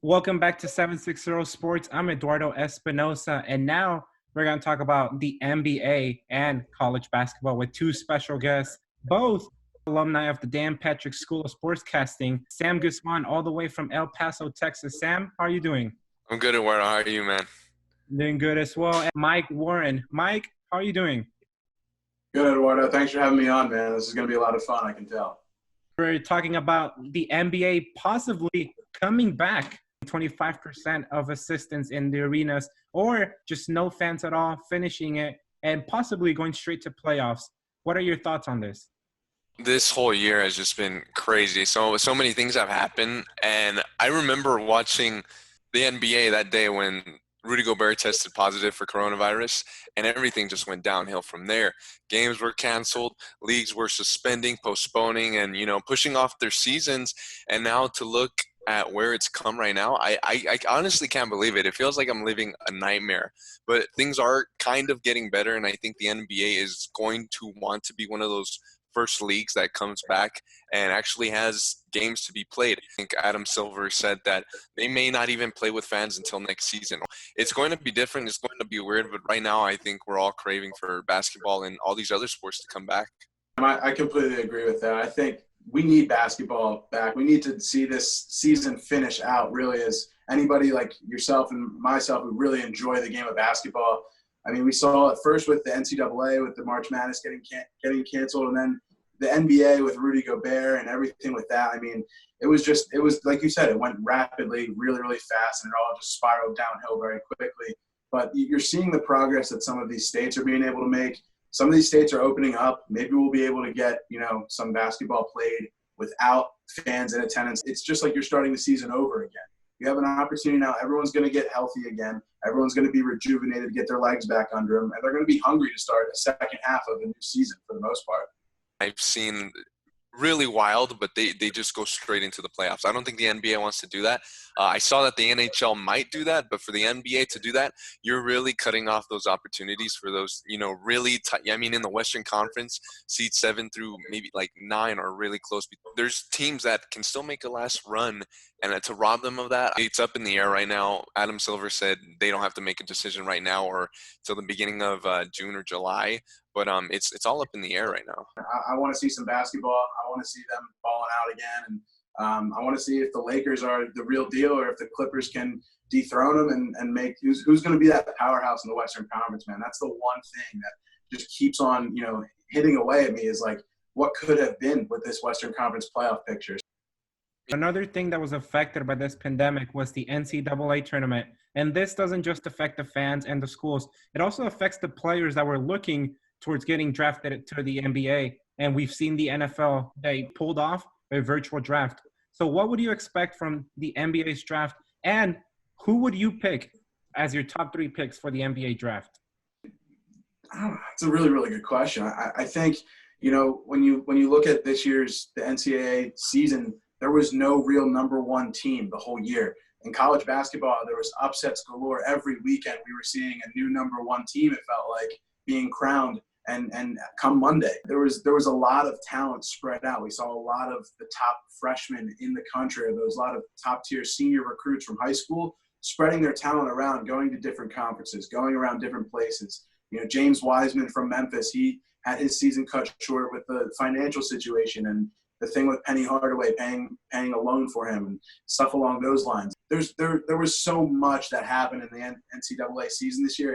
Welcome back to 760 Sports. I'm Eduardo Espinosa, and now we're going to talk about the NBA and college basketball with two special guests, both alumni of the Dan Patrick School of Sportscasting, Sam Guzman, all the way from El Paso, Texas. Sam, how are you doing? I'm good, Eduardo. How are you, man? Doing good as well. And Mike Warren. Mike, how are you doing? Good, Eduardo. Thanks for having me on, man. This is going to be a lot of fun, I can tell. We're talking about the NBA possibly coming back. 25% of assistants in the arenas, or just no fans at all, finishing it and possibly going straight to playoffs. What are your thoughts on this? This whole year has just been crazy. So many things have happened, and I remember watching the NBA that day when Rudy Gobert tested positive for coronavirus, and everything just went downhill from there. Games were canceled, leagues were suspending, postponing, and pushing off their seasons. And now to look at where it's come right now, I honestly can't believe it. It feels like I'm living a nightmare, but things are kind of getting better, and I think the NBA is going to want to be one of those first leagues that comes back and actually has games to be played. I think Adam Silver said that they may not even play with fans until next season. It's going to be different. It's going to be weird, but right now I think we're all craving for basketball and all these other sports to come back. I completely agree with that. I think we need basketball back. We need to see this season finish out, really, as anybody like yourself and myself who really enjoy the game of basketball. I mean, we saw it first with the NCAA, with the March Madness getting canceled, and then the NBA with Rudy Gobert and everything with that. I mean, it was like you said, it went rapidly, really, really fast, and it all just spiraled downhill very quickly. But you're seeing the progress that some of these states are being able to make. Some of these states are opening up. Maybe we'll be able to get, some basketball played without fans in attendance. It's just like you're starting the season over again. You have an opportunity now. Everyone's going to get healthy again. Everyone's going to be rejuvenated, get their legs back under them, and they're going to be hungry to start a second half of a new season for the most part. I've seen really wild, but they just go straight into the playoffs. I don't think the NBA wants to do that. I saw that the NHL might do that, but for the NBA to do that, you're really cutting off those opportunities for those, really tight. I mean, in the Western Conference, seeds 7 through maybe like 9 are really close. There's teams that can still make a last run, and to rob them of that, it's up in the air right now. Adam Silver said they don't have to make a decision right now or till the beginning of June or July. But it's all up in the air right now. I want to see some basketball. I want to see them balling out again. And I want to see if the Lakers are the real deal or if the Clippers can dethrone them and make who's going to be that powerhouse in the Western Conference, man. That's the one thing that just keeps on, hitting away at me is like what could have been with this Western Conference playoff picture. Another thing that was affected by this pandemic was the NCAA tournament. And this doesn't just affect the fans and the schools. It also affects the players that were looking towards getting drafted to the NBA. And we've seen the NFL, they pulled off a virtual draft. So what would you expect from the NBA's draft? And who would you pick as your top 3 picks for the NBA draft? It's a really, really good question. I think, when you look at this year's the NCAA season, there was no real number one team the whole year. In college basketball, there was upsets galore. Every weekend we were seeing a new number one team, it felt like, being crowned. And come Monday, there was a lot of talent spread out. We saw a lot of the top freshmen in the country. There was a lot of top-tier senior recruits from high school spreading their talent around, going to different conferences, going around different places. James Wiseman from Memphis, he had his season cut short with the financial situation and the thing with Penny Hardaway paying a loan for him and stuff along those lines. There was so much that happened in the NCAA season this year.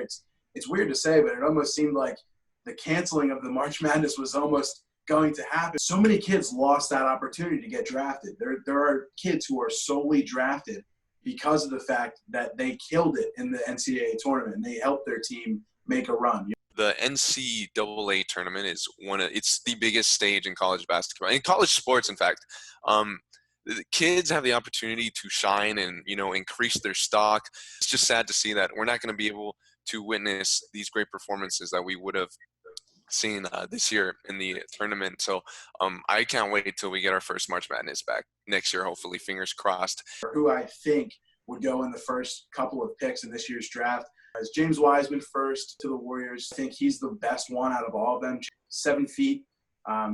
It's weird to say, but it almost seemed like the canceling of the March Madness was almost going to happen. So many kids lost that opportunity to get drafted. There are kids who are solely drafted because of the fact that they killed it in the NCAA tournament and they helped their team make a run. The NCAA tournament is it's the biggest stage in college basketball, in college sports, in fact. The kids have the opportunity to shine and, increase their stock. It's just sad to see that we're not going to be able to witness these great performances that we would have seen this year in the tournament. So I can't wait till we get our first March Madness back next year, hopefully, fingers crossed. Who I think would go in the first couple of picks in this year's draft is James Wiseman first to the Warriors. I think he's the best one out of all of them. 7 feet,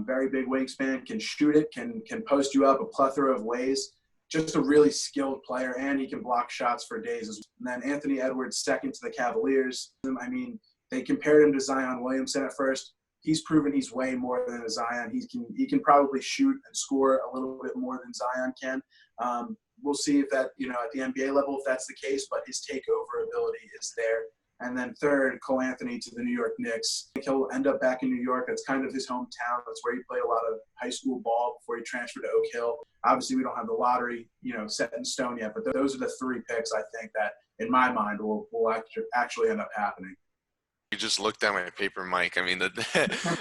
very big wingspan, can shoot it, can post you up a plethora of ways. just a really skilled player, and he can block shots for days. And then Anthony Edwards, second to the Cavaliers. I mean, they compared him to Zion Williamson at first. He's proven he's way more than a Zion. He can probably shoot and score a little bit more than Zion can. We'll see if that, at the NBA level, if that's the case, but his takeover ability is there. And then third, Cole Anthony to the New York Knicks. I think he'll end up back in New York. That's kind of his hometown. That's where he played a lot of high school ball before he transferred to Oak Hill. Obviously, we don't have the lottery, set in stone yet, but those are the three picks I think that, in my mind, will actually end up happening. You just looked at my paper, Mike. I mean,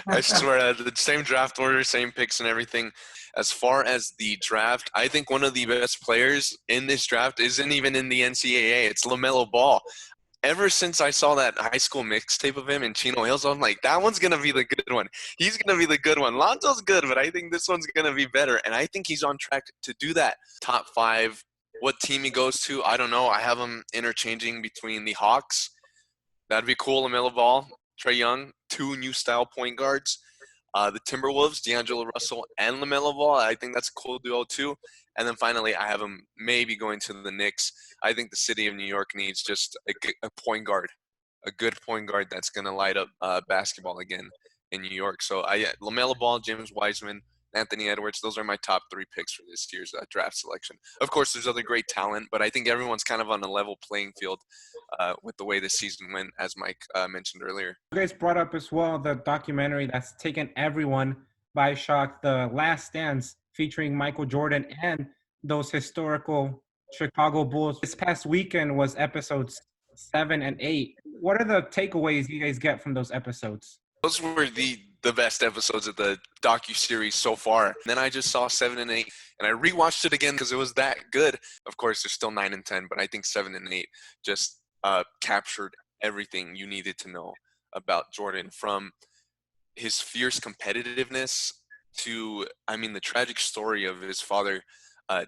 I swear, the same draft order, same picks and everything. As far as the draft, I think one of the best players in this draft isn't even in the NCAA. It's LaMelo Ball. Ever since I saw that high school mixtape of him in Chino Hills, I'm like, that one's going to be the good one. He's going to be the good one. Lonzo's good, but I think this one's going to be better. And I think he's on track to do that. Top 5, what team he goes to, I don't know. I have him interchanging between the Hawks. That'd be cool, LaMelo Ball, Trae Young, 2 new style point guards. The Timberwolves, D'Angelo Russell, and LaMelo Ball. I think that's a cool duo too. And then finally, I have him maybe going to the Knicks. I think the city of New York needs just a point guard, a good point guard that's going to light up basketball again in New York. So LaMelo Ball, James Wiseman, Anthony Edwards, those are my top 3 picks for this year's draft selection. Of course, there's other great talent, but I think everyone's kind of on a level playing field with the way this season went, as Mike mentioned earlier. You guys brought up as well the documentary that's taken everyone by shock, The Last Dance, featuring Michael Jordan and those historical Chicago Bulls. This past weekend was episodes 7 and 8. What are the takeaways you guys get from those episodes? Those were the best episodes of the docuseries so far. And then I just saw 7 and 8, and I rewatched it again because it was that good. Of course, there's still 9 and 10, but I think 7 and 8 just captured everything you needed to know about Jordan, from his fierce competitiveness to, the tragic story of his father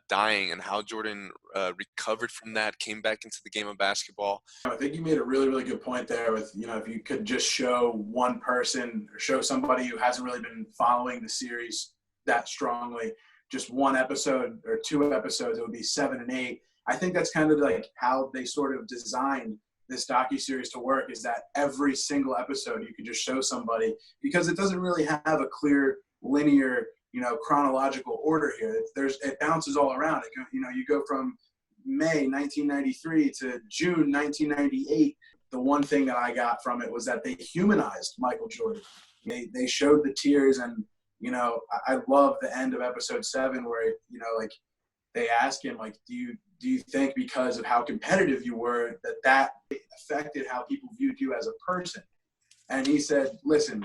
dying, and how Jordan recovered from that, came back into the game of basketball. I think you made a really, really good point there with, if you could just show one person or show somebody who hasn't really been following the series that strongly, just one episode or 2 episodes, it would be 7 and 8. I think that's kind of like how they sort of designed this docuseries to work, is that every single episode you could just show somebody, because it doesn't really have a clear linear chronological order here. It bounces all around. You go from May 1993 to June 1998. The one thing that I got from it was that they humanized Michael Jordan. They showed the tears, and I love the end of episode 7 where they ask him, like, do you think because of how competitive you were that affected how people viewed you as a person? And he said, listen,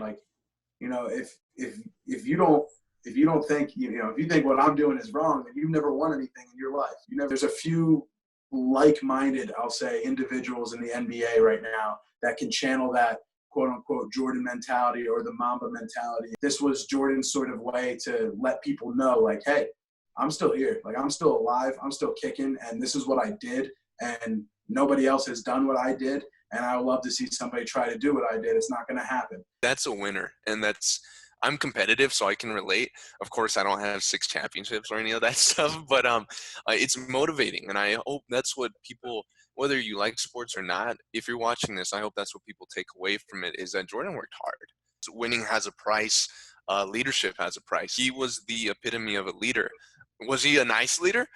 if you don't think, if you think what I'm doing is wrong, then you've never won anything in your life. There's a few like-minded, I'll say, individuals in the NBA right now that can channel that quote-unquote Jordan mentality or the Mamba mentality. This was Jordan's sort of way to let people know, like, hey, I'm still here. Like, I'm still alive. I'm still kicking, and this is what I did, and nobody else has done what I did, and I would love to see somebody try to do what I did. It's not going to happen. That's a winner, and I'm competitive, so I can relate. Of course, I don't have 6 championships or any of that stuff, but it's motivating, and I hope that's what people, whether you like sports or not, if you're watching this, I hope that's what people take away from it, is that Jordan worked hard. So winning has a price. Leadership has a price. He was the epitome of a leader. Was he a nice leader?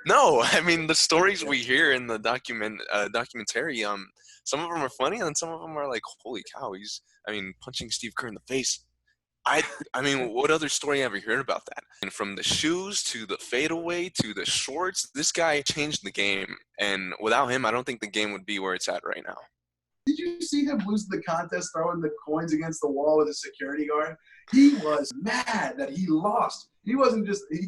No. The stories we hear in the documentary, some of them are funny, and some of them are like, holy cow, he's punching Steve Kerr in the face. What other story have you heard about that? And from the shoes to the fadeaway to the shorts, this guy changed the game. And without him, I don't think the game would be where it's at right now. Did you see him lose the contest throwing the coins against the wall with a security guard? He was mad that he lost. He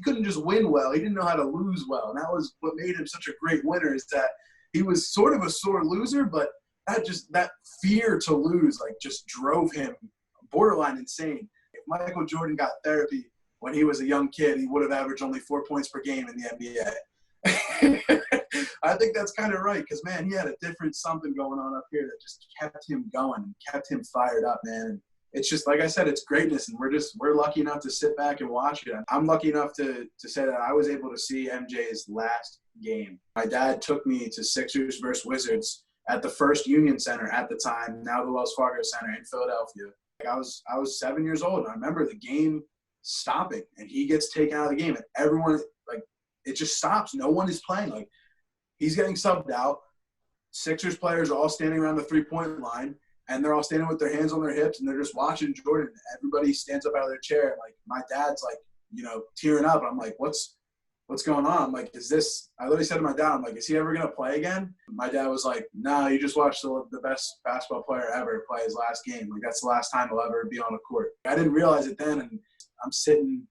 couldn't just win well. He didn't know how to lose well. And that was what made him such a great winner, is that he was sort of a sore loser, but that fear to lose, just drove him borderline insane. If Michael Jordan got therapy when he was a young kid, he would have averaged only 4 points per game in the NBA. I think that's kind of right, because, man, he had a different something going on up here that just kept him going and kept him fired up, man. it's just, like I said, it's greatness, and we're lucky enough to sit back and watch it. I'm lucky enough to say that I was able to see MJ's last game. My dad took me to Sixers versus Wizards at the First Union Center at the time, now the Wells Fargo Center in Philadelphia. Like I was 7 years old, and I remember the game stopping, and he gets taken out of the game, and everyone, like, it just stops. No one is playing. Like, he's getting subbed out. Sixers players are all standing around the three-point line, and they're all standing with their hands on their hips, and they're just watching Jordan. Everybody stands up out of their chair. And, like, my dad's, like, tearing up. I'm like, what's going on? I'm like, I literally said to my dad, I'm like, is he ever going to play again? My dad was like, no, you just watched the best basketball player ever play his last game. Like, that's the last time he'll ever be on a court. I didn't realize it then, and I'm sitting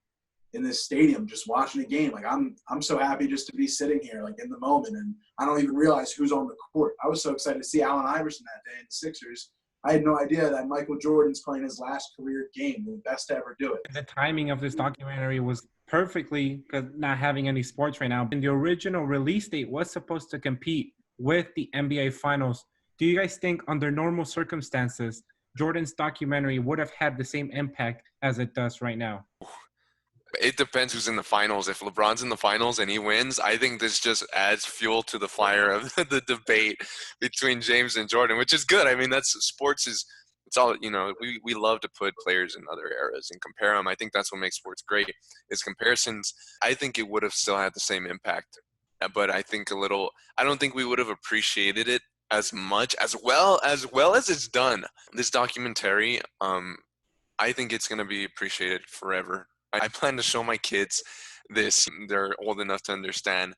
in this stadium just watching a game. Like, I'm so happy just to be sitting here, like, in the moment, and I don't even realize who's on the court. I was so excited to see Allen Iverson that day in the Sixers. I had no idea that Michael Jordan's playing his last career game, the best to ever do it. The timing of this documentary was perfectly, because not having any sports right now. And the original release date was supposed to compete with the NBA Finals. Do you guys think under normal circumstances, Jordan's documentary would have had the same impact as it does right now? It depends who's in the finals. If LeBron's in the finals and he wins, I think this just adds fuel to the fire of the debate between James and Jordan, which is good. I mean, it's all, we love to put players in other eras and compare them. I think that's what makes sports great is comparisons. I think it would have still had the same impact, but I don't think we would have appreciated it as much, as well as it's done. This documentary, I think it's going to be appreciated forever. I plan to show my kids this. They're old enough to understand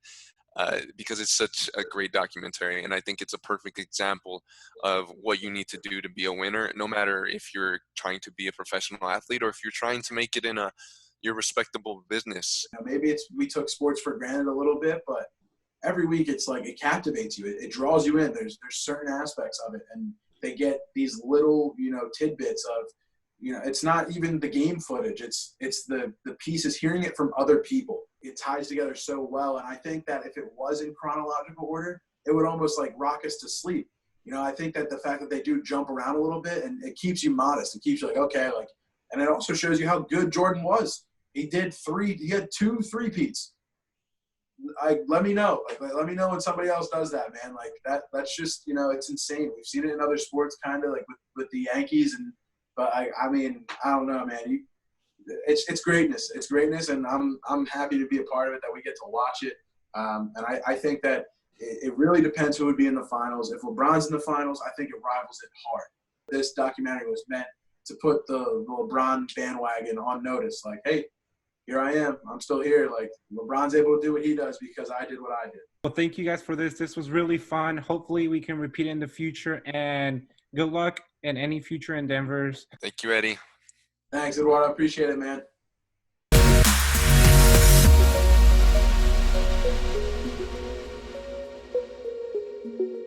because it's such a great documentary. And I think it's a perfect example of what you need to do to be a winner, no matter if you're trying to be a professional athlete or if you're trying to make it in your respectable business. Maybe we took sports for granted a little bit, but every week it's like it captivates you. It draws you in. There's certain aspects of it, and they get these little, tidbits of, it's not even the game footage. It's the pieces, hearing it from other people. It ties together so well. And I think that if it was in chronological order, it would almost like rock us to sleep. I think that the fact that they do jump around a little bit, and it keeps you modest. It keeps you like, okay, like, and it also shows you how good Jordan was. He had 2 3-peats. Let me know. Let me know when somebody else does that, man. Like that's just, it's insane. We've seen it in other sports, kind of like with the Yankees, but I mean, I don't know, man. It's greatness. It's greatness, and I'm happy to be a part of it, that we get to watch it. And I think that it really depends who would be in the finals. If LeBron's in the finals, I think it rivals it hard. This documentary was meant to put the LeBron bandwagon on notice. Like, hey, here I am. I'm still here. Like, LeBron's able to do what he does because I did what I did. Well, thank you guys for this. This was really fun. Hopefully we can repeat it in the future, and good luck in any future endeavors. Thank you, Eddie. Thanks, Eduardo. I appreciate it, man.